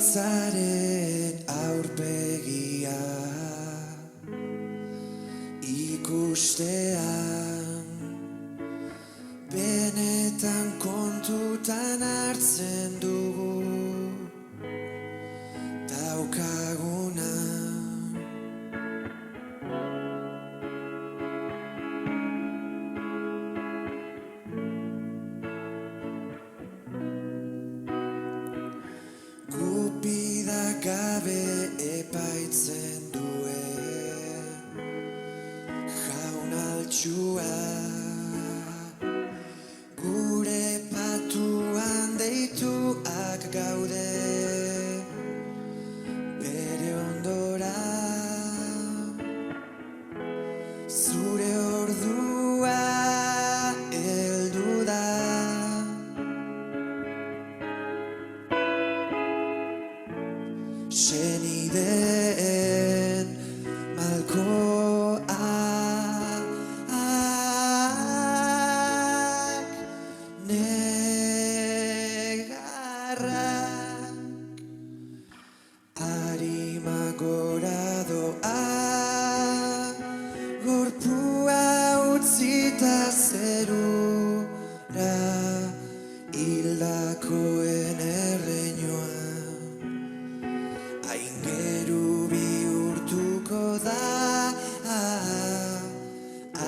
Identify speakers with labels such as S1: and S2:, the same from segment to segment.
S1: Bihotzaren aurpegia ikustean benetan kontutan hartzen dugu daukaguna. Gupida gabe epaitzen duen jaunaltxua gure patuan deituak gaude bere ondora. Zure ordua heldu da. Senideen malkoak negarrak arima gora doa gorpua utzita zerura hildakoen erreinua. Aingeru bihurtuko da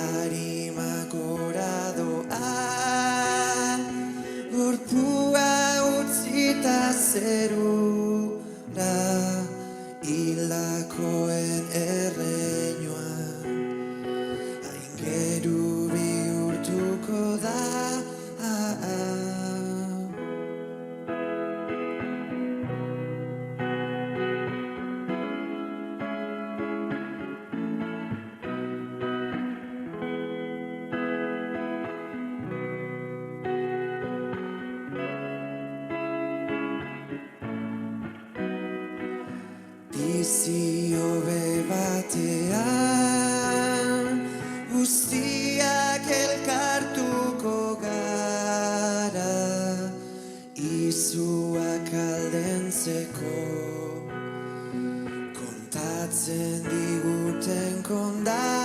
S1: arima gora doa gorpua utzita zerura hildakoen erreinua. Aingeru bihurtuko da. Bizi hobe batean guztiak elkartuko gara izuak aldentzeko kontatzen diguten konda.